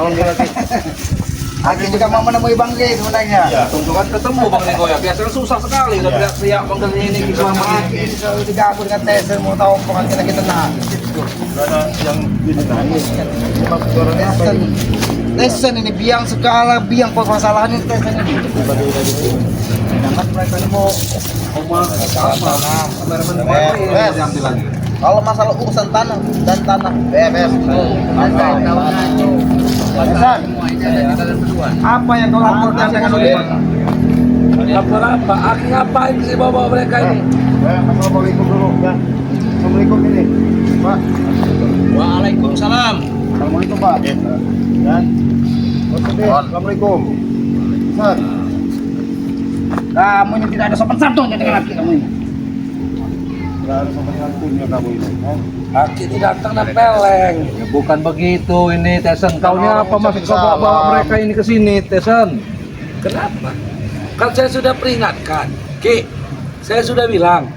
malam dia lagi. Aki juga mau menemui Bang G sebenarnya. Ya, tunggu kan ketemu Bang Nego ya. Biasanya susah sekali udah teriak-teriak manggil ini selama Aki selalu digabung dengan Tesen mau tahu pokoknya kita tenang. Udah ada yang gini nah ini. Suaranya apa Tesen, ini? Tesen ini biang segala biang permasalahan ini Tesen ini. Jangan mereka ini mau kalau masalah urusan tanah dan tanah bebas. Apa yang kau laporkan dengan Udin? Lapor apa? Aki ngapain sih bawa mereka ini? Assalamualaikum dulu ya. Assalamualaikum ini. Pak. Waalaikumsalam. Assalamualaikum Pak. Ya. Assalamualaikum. Ustaz. Kamu ini tidak ada sopan santunnya dengan laki kamu ini. Enggak ada sopan santunnya kamu ini. Aki ini datang dan peleng. Ya, bukan begitu ini Tesen. Taunya apa masuk ke bawa mereka ini ke sini Tesen? Kenapa? Kan saya sudah peringatkan. Ki, saya sudah bilang.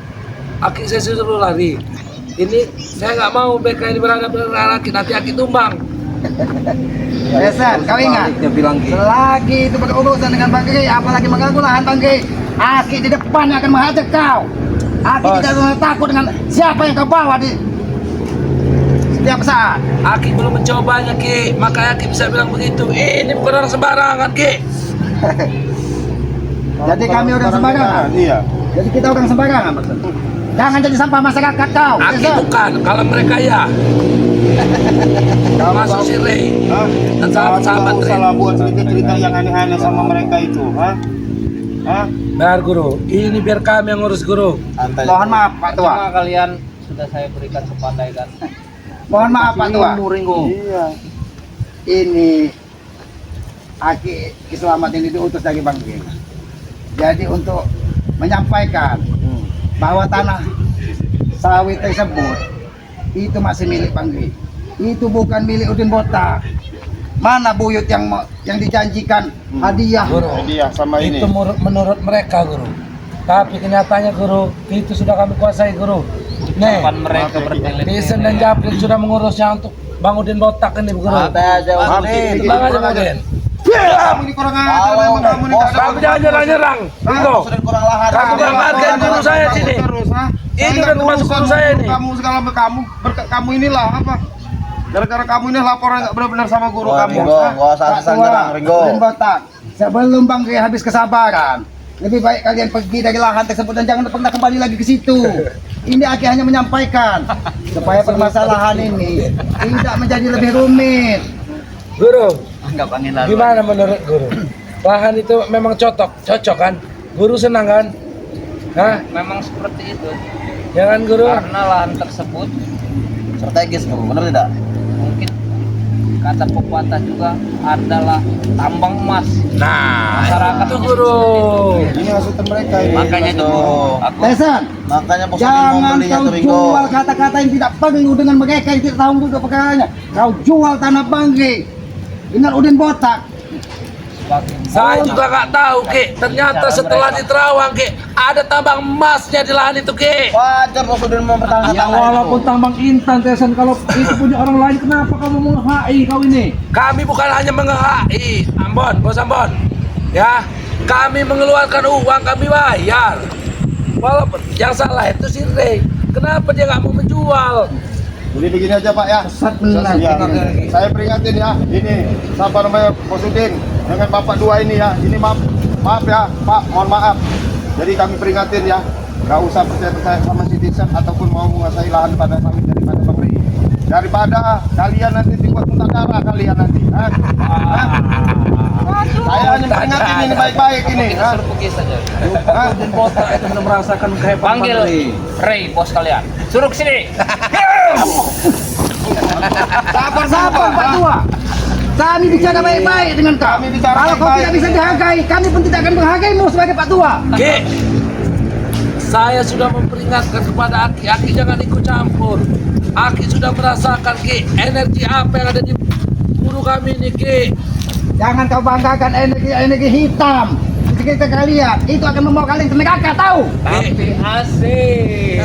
Aki saya suruh lari. Ini saya nggak mau mereka ini berada laki nanti Aki tumbang. Tesen, kau ingat? Dia bilang gitu. Selagi itu berurusan dengan Bang G, apalagi mengganggu lahan Bang G, Aki di depan akan menghajar kau. Aki tidak pernah takut dengan siapa yang kau bawa di setiap saat. Aki belum mencobanya Ki, makanya Aki bisa bilang begitu. Ini bukan orang sembarangan Ki. Jadi kami orang sembarangan. Iya. Jadi kita orang sembarangan maksudnya. Jangan jadi sampah masyarakat kau. Aki Tesen. bukan, kalau mereka ya. Masuk si Ray Hah? dan sahabat-sahabat Ray. Salah buat cerita-cerita yang aneh-aneh sama mereka itu, hah? Hah? Biar guru, ini biar kami yang ngurus guru. Mohon maaf Pak Tua. Cuma kalian sudah saya berikan kepandaikan. Mohon maaf Pak Tua. Iya. Ini Aki Selamat ini diutus dari Bang G. Jadi untuk menyampaikan bahwa tanah sawit tersebut itu masih milik Bang G. Itu bukan milik Udin Botak. Mana buyut yang dijanjikan hadiah? Guru, Hadiah sama ini. itu menurut mereka guru. Tapi kenyataannya guru, itu sudah kami kuasai guru. Nih, Kapan mereka bertele? Tisen dan Japri sudah mengurusnya untuk Bang Udin Botak ini guru. Ini Bang aja Udin. Ini kurang ajar memang kamu nih. Kamu jangan nyerang-nyerang. Itu. Kurang lahan. Kamu gak hargain guru saya sini. Terus, hah? Ini udah termasuk guru saya ini. Kamu segala kamu inilah apa? Gara-gara kamu ini laporan nggak benar-benar sama guru kamu. Udin Botak. Sebelum Bang G habis kesabaran, lebih baik kalian pergi dari lahan tersebut dan jangan pernah kembali lagi ke situ. Ini Aki hanya menyampaikan supaya permasalahan ini tidak menjadi lebih rumit. Guru, Enggak panggil lalu. gimana menurut guru? Lahan itu memang cocok kan? Guru senang kan? Hah? Memang seperti itu. Ya kan guru? Karena lahan tersebut Strategis guru, benar tidak? mungkin kata pepatah juga adalah tambang emas. Nah, Masyarakat itu guru. Ini hasutan mereka ini. Makanya itu guru. Aku Tesan, Makanya jangan kau jual kata-kata yang tidak perlu dengan mereka yang tidak tahu duduk perkaranya. Kau jual tanah Bang G dengan Udin Botak. Saya juga nggak tahu, Ki. Ternyata setelah di Terawang, Ki, ada tambang emasnya di lahan itu, Ki. wajar kalau sudah mempertahankan Ya walaupun tambang intan, Tesen, kalau itu punya orang lain, kenapa kamu meng-HI kau ini? Kami bukan hanya meng-HI, Ambon, Bos Ambon. Ya, kami mengeluarkan uang, kami bayar. Walaupun yang salah itu si Ray. Kenapa dia nggak mau menjual? Jadi begini aja Pak ya. Ya, saya peringatin ya. Ini siapa namanya Bos Udin dengan Bapak dua ini ya. Ini maaf ya Pak, mohon maaf. Jadi kami peringatin ya. Gak usah percaya sama citizen ataupun mau menguasai lahan pada sawit daripada Bang Ray. Daripada kalian nanti dibuat muntah darah kalian nanti. Saya hanya peringatin ini baik-baik ini. kita suruh pergi saja. Udin Botak itu sudah merasakan kehebatan Panggil Ray bos kalian. Suruh ke sini. Sabar Pak Tua. Kami bicara baik-baik dengan kau. Kami bicara Kalau kau baik-baik. tidak bisa dihargai, kami pun tidak akan menghargaimu sebagai Pak Tua. Ki, saya sudah memperingatkan kepada Aki, Aki jangan ikut campur. Aki sudah merasakan, Ki, energi apa yang ada di guru kami ini, Ki. Jangan kau banggakan energi hitam di sekitar kalian. Itu akan membawa kalian ke neraka, tahu? Tapi asik.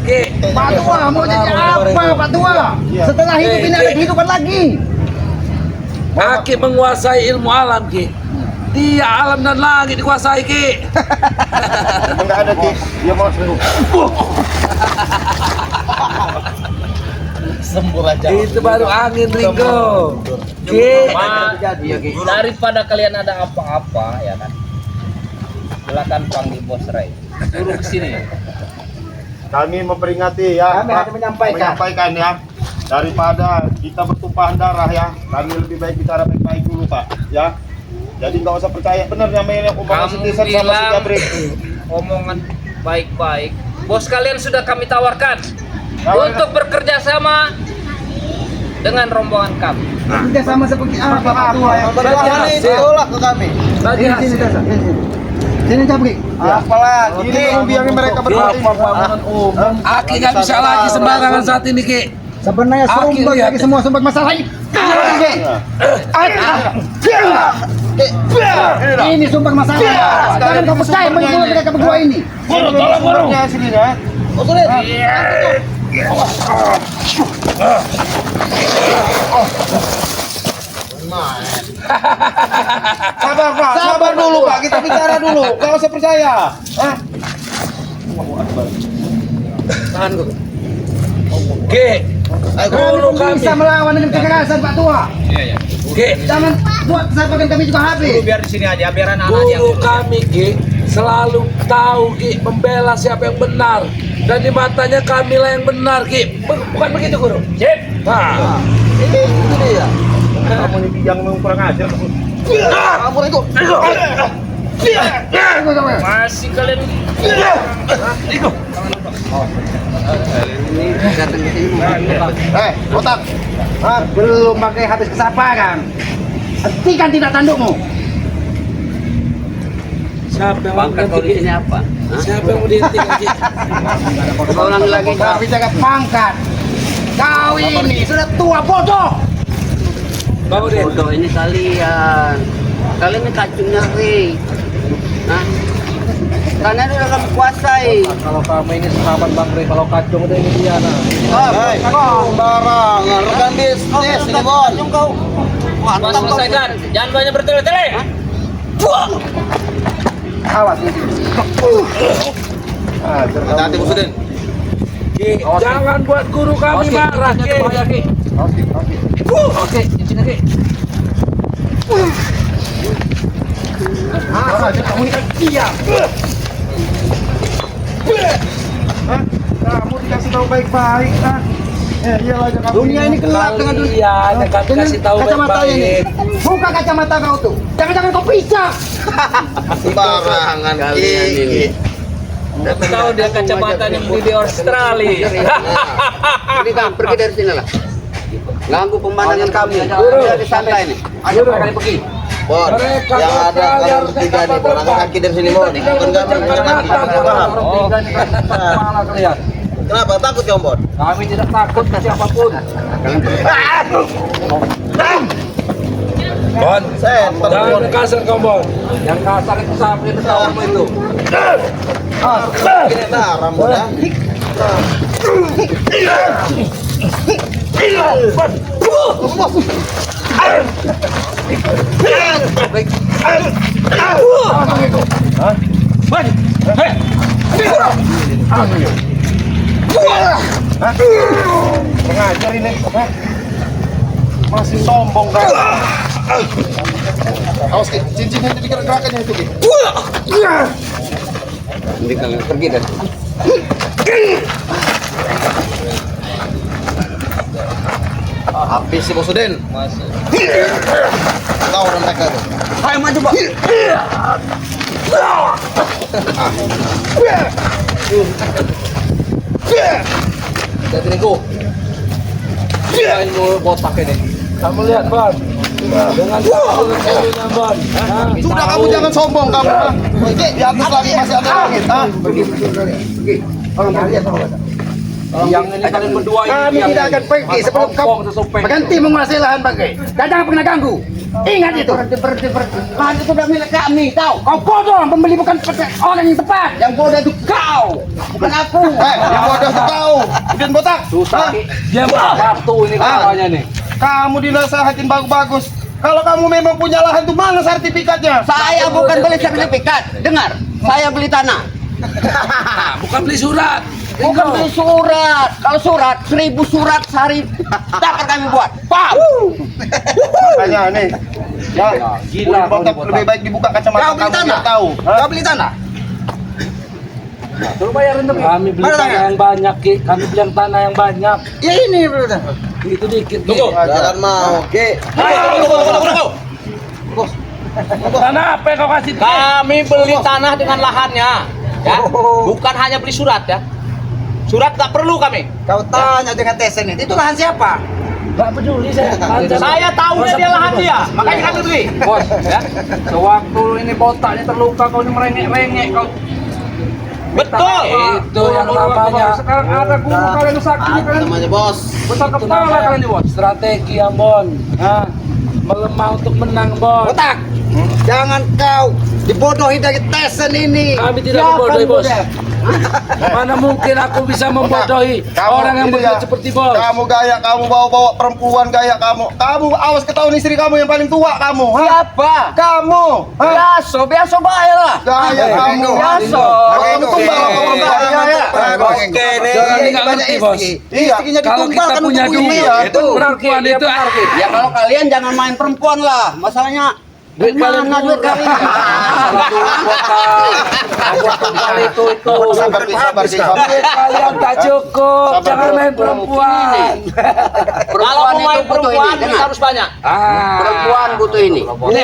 Ki. Pak Tua mau jadi apa Pak Tua? Setelah hidup ini ada kehidupan lagi. Aki menguasai ilmu alam, Ki. Dia alam dan langit dikuasai, Ki. Emang nggak ada Ki. Dia mau Sembur aja. Itu baru angin, Ringo. Ki. Daripada kalian ada apa-apa ya kan, silakan panggil Bos Ray. Suruh ke sini. Kami memperingati ya. Kami Pak, hanya menyampaikan. ya. Daripada kita bertumpahan darah ya, kami lebih baik bicara baik-baik dulu Pak ya. Jadi nggak usah percaya benar namanya omongan si Kamu Tisan sama si bilang Jabrik. omongan baik-baik. Bos kalian sudah kami tawarkan Tawarkan. untuk bekerja sama dengan rombongan kami. Tidak sama seperti apa Pak Tua yang Berani tolak ke kami. Tadi Sini hasil. Tasa, sini Jabrik. Apalagi Ini membiarkan mereka berhenti. Aki nggak bisa lagi sembarangan saat ini, Ki. Sebenarnya Aki sumber lihat. dari semua sumber masalah ini. Ini sumber masalah. Jangan kau percaya menyimpulkan mereka berdua ini. Tolong sini ya. Sabar Pak, sabar dulu Pak, kita bicara dulu. Gak usah percaya. Hah? Ki. Kami Dulu pun bisa kami. melawan dengan kekerasan Pak Tua. Ki. Jangan buat kesabaran kami juga habis. Biar di sini aja, biar anak-anak yang Guru kami, Ki, selalu tahu, Ki, membela siapa yang benar. Dan di matanya kamilah yang benar, Ki. Bukan begitu, Guru? Sip. Nah. Itu dia. Kamu ini yang kurang ajar. Kamu itu. Masih kalian Otak. Belum pakai habis kesabaran. Hentikan tidak tandukmu. Siapa yang mau ganti, Ki? apa? Siapa yang mau dihentikan, Ki? Kau ulangi lagi. Kau bicara pangkat. Kau ini sudah tua bodoh. Bawa dia. Bodoh ini kalian. Kalian ini kacungnya Ri. Nah, karena ini udah kami kuasai. Kalau kami ini sahabat Bang Ray, kalau kacung udah ini dia, nah. Sembarangan, rekan bisnis ini Bon. Kacung kau. Mas Mantap kau. selesaikan. Jangan banyak bertele-tele. Awas ini. Hati-hati Bos Udin. Ki, jangan buat guru kami marah, Ki. Oke, di sini Ki. Kamu ini kan diam. Kamu dikasih tahu baik-baik kan? Iyalah jangan. Dunia ini gelap dengan dunia. Iya, jangan Dengan kasih tahu kacamata ini. baik-baik. Buka kacamata kau tuh. Jangan-jangan kau pisah. Sembarangan Kalian ini. Tapi tahu dia kacamata yang beli di Australia. Ini kan pergi dari sini lah. Ganggu pemandangan kami. Guru. Udah di santai nih. Ayo kalian pergi. Bon, Mereka yang ada sekalian kalian bertiga nih, Bon. Angkat kaki dari sini Bon. Tinggal Bukan kami, mengucapkan bukan kami. kata, Paham? orang tiga ini kan kepala kalian. Kenapa takut kamu Bon? Kami tidak takut ke siapapun. Bon, Setan jangan Bon. kasar kau, Bon. Yang kasar itu siapa itu tahu itu. Ini darah Bon ya. Mengajar ini. Masih sombong kan? Awas Ki, cincinnya itu gerakannya itu Ki. Ini kalian pergi dari sini. Habis si Bos Udin. Masuk. Tahu orang mereka tuh. Ayo maju, Pak. Jadi Nego. Main mulu botak ini. Kamu lihat, Bon. Dengan dengan Bon. Sudah kamu jangan sombong kamu. Ki, di atas lagi masih ada langit. Pergi. Tolong kalian tolong. Yang ini kalian berdua ini. Kami yang tidak akan pergi sebelum Sombong, kau sesopeng. berhenti menguasai lahan bagai. Dan jangan pernah ganggu. Ingat itu. Berhenti. Lahan itu udah milik kami, tahu? Kau bodoh, pembeli bukan orang yang tepat. Yang bodoh itu kau, bukan aku. Yang bodoh itu kau. Udin botak. Susah. Hah? Dia batu ini katanya nih. Kamu dinasehatin bagus-bagus. Kalau kamu memang punya lahan tuh mana sertifikatnya? Saya bukan beli sertifikat. Dengar, saya beli tanah. Bukan beli surat. Bukan beli surat. Kalau surat 1000 surat sehari dapat kami buat. Paham? Makanya nih. Ya, Gila, Udin botak kau lebih baik dibuka kacamata Kau beli kamu tanah? biar tahu. Kau beli tanah? Suruh bayarin tuh. Kami beli Mana tanah tanah? yang banyak, Ki. Kami beli yang tanah yang banyak. Ya ini berarti. Itu dikit, Ki. Jangan mau. Oke. Tanah apa yang kau kasih? Kami beli tanah dengan lahannya, ya. Bukan hanya beli surat ya. Surat tak perlu kami. Kau tanya dengan Tesen itu lahan siapa? Gak peduli saya. Saya tahu dia lahan dia, makanya kami beli. Bos, ya. Sewaktu ini botaknya terluka, kau ini merengek-rengek kau. Betul. Itu yang namanya. Sekarang ada guru kalian sakit kalian. Namanya bos. Besar kepala kalian nih, Bos. Strategi yang Bon. Hah? Melemah untuk menang, Bos. Botak. Jangan kau dibodohi dari Tesen ini. Kami tidak Siapa membodohi, Bos. muda? Mana mungkin aku bisa membodohi orang yang ini begitu ya, seperti Bos. Kamu gaya, kamu bawa-bawa perempuan gaya kamu. Kamu awas ketahuan istri kamu yang paling tua kamu. Hah? Siapa? Kamu. Hah? Biasa baik lah. Gaya kamu. Biasa. Kamu tumbal sama perempuan. Oke nih. Jangan nggak ngerti, Bos. Iya. Istrinya Kalau ditumbal kita kan punya untuk duit, iya. itu perempuan itu Ya kalau kalian jangan main perempuan lah. Masalahnya duit kalian mana duit kalian? kali itu. Sabar, sabar, sabar. Duit kalian tak cukup. Sabar, Jangan bro. main perempuan. Kalau mau main perempuan ini, duit harus banyak. Perempuan butuh ini. Ini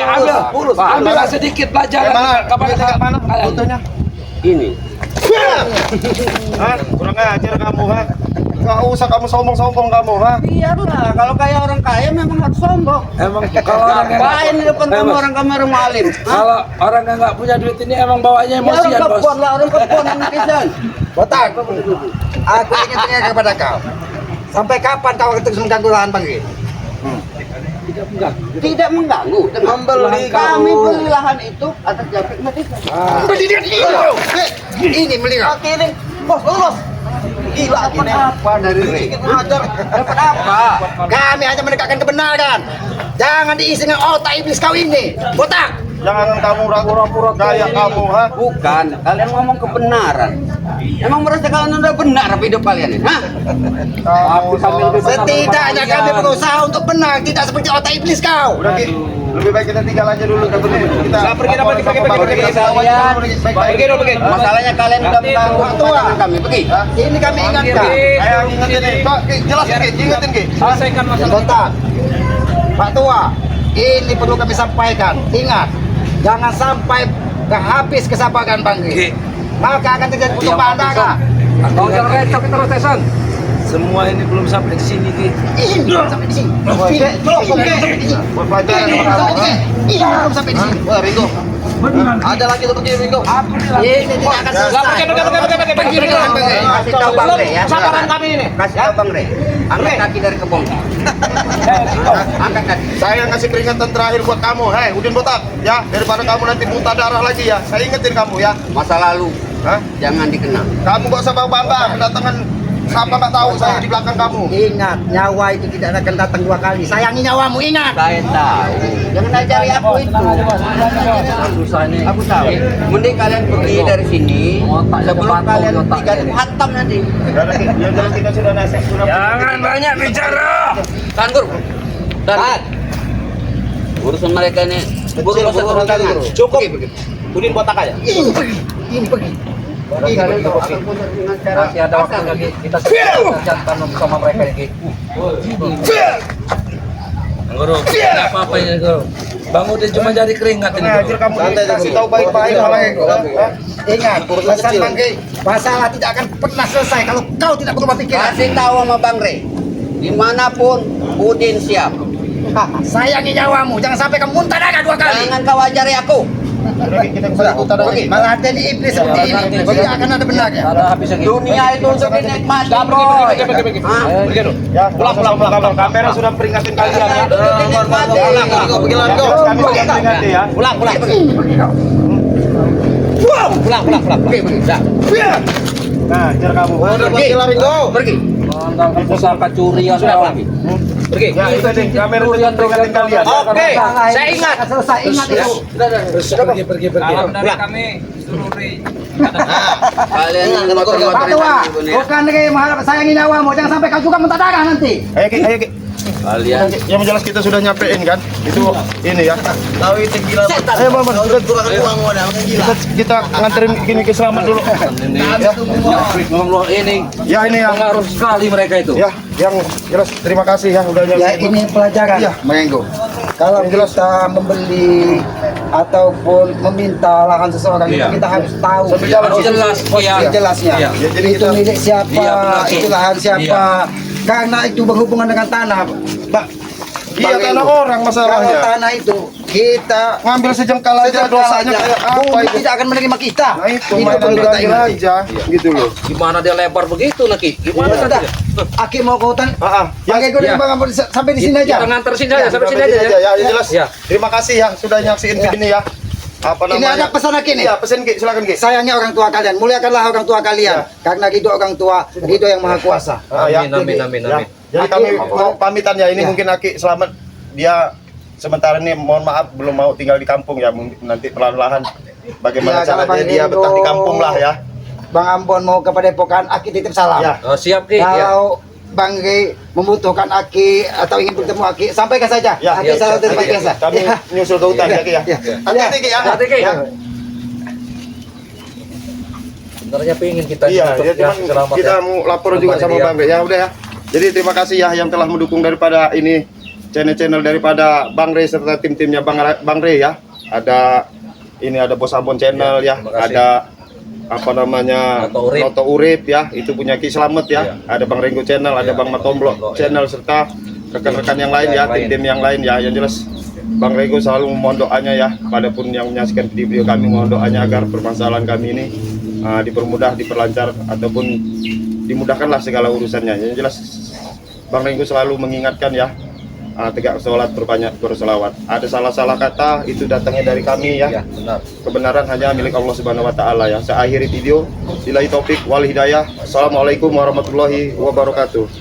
ambil sedikit pelajaran. Mana? Kepada Mana? kalian. Fotonya. Ini. Hah? Kurang ajar kamu, ha? Gak usah kamu sombong-sombong kamu, ha? Biarlah, kalau kayak orang kaya memang harus sombong. Emang kalau orang yang Ngapain di depan kamu orang kamera malim? kalau orang yang nggak punya duit ini emang bawanya Ya orang emosian, Bos. kebon lah, orang kebon netizen. Botak. Aku ingin tanya kepada kau. Sampai kapan kau akan terus mengganggu lahan Bang Gi? Tidak mengganggu. tenang. Kami beli lahan itu atas jasa netizen. Ini melihat. Oke nih, bos lulus. Gila ini apa dari Ray? Dapat apa? Kami hanya menegakkan kebenaran. Jangan diisi dengan otak iblis kau ini. Botak. Jangan kamu ragu-ragu gaya kamu, ha? Bukan, kalian ngomong kebenaran. Emang merasa kalian udah benar apa hidup kalian ini? Hah? Kamu salah. Setidaknya kami berusaha untuk benar, tidak seperti otak iblis kau. Udah, Ki. Lebih baik kita tinggal aja dulu. Kita pergi, pergi. Masalahnya kalian udah mengganggu kepentingan kami. Pergi. Ini kami ingatkan. Ayo ingetin nih. Kok, Ki, jelasin, Ki. Ingetin, Ki. Selesaikan masalah. Botak. Pak Tua, ini perlu kami sampaikan. Ingat, jangan sampai habis kesabaran Bang Gi. Maka akan terjadi pertumpahan darah. Kau jangan recok kita terus, Tesan. Semua ini belum sampai di sini, Ki. Ini belum sampai di sini. Belum sampai di sini. Buat pelajaran Ini sama kamu, ha? belum sampai di sini. Wah, Ringo. Ada lagi tuh pergi Ringo. Ini tidak akan selesai. Pergi. Kasih tahu Bang Ray ya. Kesabaran kami ini. Kasih tahu Bang Ray. Angkat kaki dari kebun. Angkat kaki. Saya ngasih peringatan terakhir buat kamu, hei Udin Botak, ya daripada kamu nanti muntah darah lagi ya. Saya ingetin kamu ya, Masa lalu Hah? jangan dikenang. Kamu gak usah bangga kedatangan siapa nggak tahu saya di belakang kamu. Ingat, nyawa itu tidak akan datang dua kali. Sayangi nyawamu, ingat. Saya tahu. Jangan ajari aku itu. Susah ini. Aku tahu. Mending kalian pergi dari sini sebelum kalian hantam nanti. Yang jelas kita sudah nasib sudah. Jangan banyak bicara. Tahan guru. Tahan. Urusan mereka ini guru masa turun tangan. Cukup. Udin botak aja. Ini pergi. Ini pergi. Masih ada waktu lagi kita kerjakan sama mereka ini. Guru, tidak apa-apa ini Guru. Bang Udin cuma jadi keringat ini. Ngajar kamu kasih tahu baik-baik malah ya. Ingat, urusan Bang Gi, masalah tidak akan pernah selesai kalau kau tidak berubah pikiran. Kasih tahu sama Bang Ray. Dimanapun Udin siap. Sayangi nyawamu, jangan sampai kamu muntah darah dua kali. Jangan kau ajari aku. Udah, kita kembali ke utara lagi. Malah ada di iblis seperti ini. Jadi akan ada benarnya. Ada habis lagi. Dunia itu untuk dinikmati, bro. Ya, pulang. Kamera sudah peringatin kalian ya. Dinikmati. Kami sudah peringati ya. Pulang. Nah, jar kamu. Pergi. Mandang pusaka curi ya sudah lagi. Pergi. Ya, itu nih, kamera sudah peringatin kalian. Oke, saya ingat. Selesai ingat itu. Pergi. Salam dari kami Sururi. Kalian yang Pak Tua, bukan kayak mengharap sayangi nyawamu, jangan sampai kau juga minta darah nanti. Ayo Ki. Kalian Yang jelas kita sudah nyampein kan. Itu ini ya. tahu itu gila. Ayo, Bang. Kita nganterin gini ke Selamat dulu. Ya. memang luar ini Ya, ini yang pengaruh sekali mereka itu. ya, yang jelas terima kasih ya udah Ya nyampein. ini pelajaran, Iya. Mengenggo. Kalau kita membeli ataupun meminta lahan seseorang, Iya. kita harus tahu Jelas, iya. jelasnya. Iya. Ya, jadi Itu kita milik siapa, Iya, benar. itu lahan siapa. Karena itu berhubungan dengan tanah, Pak. iya Bang tanah Enggo. orang Kalau masalahnya. tanah itu kita Ngambil sejengkal aja dosanya kayak apa bumi itu? tidak akan menerima kita. Nah itu Ini mainan perlu kita ganjil ingat. aja gitu loh. Gimana dia lebar begitu Naki? Gimana Ya sudah, Aki mau ke hutan. Ya, Pakai gue iya. Bang Ambon, sampai di sini Kita aja. nganter sini aja, sampai sini sampai aja sini ya. ya jelas. Ya. Terima kasih ya sudah nyaksiin Ya. begini ya. Apa Ini namanya? ada pesan Aki nih. Iya, pesan Ki, silakan Ki. Sayangi orang tua kalian, muliakanlah orang tua kalian. Karena ridho orang tua, ridho yang maha kuasa. Ya. Amin. Ya. Jadi kami mau pamitan ya. Ini Ya. mungkin Aki Selamat dia sementara ini mohon maaf belum mau tinggal di kampung ya. Mungkin nanti perlahan-lahan bagaimana Ya, kalau caranya Bang dia Endo, betah di kampung lah ya. Bang Ambon mau ke Padepokan, Aki titip salam. Ya. Oh, siap Ki. Ya. Kalau Bang Rey membutuhkan Aki atau ingin bertemu Aki, sampaikan saja. Ya, Aki selalu tempat Ki. biasa. Kami Ya. nyusul ke hutan ya Ki ya. Ya. Hati-hati Ki ya. Hati-hati, Ki. Ya. Sebenarnya pengen kita Iya, untuk ya, cuman selamat kita ya. mau lapor juga Kembali sama dia. Bang Rey. Ya udah ya. Jadi terima kasih ya yang telah mendukung daripada ini channel-channel daripada Bang Rey serta tim-timnya Bang Rey ya. Ada ini ada Bos Ambon channel ya, terima kasih. ada apa namanya Noto Urip. Urip ya, itu punya Ki Slamet ya. Iya. Ada Bang Renggo channel, ada Iya, Bang Matomblo Matomblo, channel serta rekan-rekan yang lain ya, Yang lain. tim-tim yang lain ya. Yang jelas Bang Renggo selalu memohon doanya ya, padapun yang menyaksikan video kami mohon doanya agar permasalahan kami ini dipermudah, diperlancar ataupun dimudahkanlah segala urusannya. Yang jelas Bang Renggo selalu mengingatkan ya, tegak sholat, berbanyak berselawat. Ada salah-salah kata itu datangnya dari kami ya. Ya, benar. Kebenaran hanya milik Allah Subhanahu wa taala ya. Saya akhiri video. Billahi taufik wal hidayah. Assalamualaikum warahmatullahi wabarakatuh.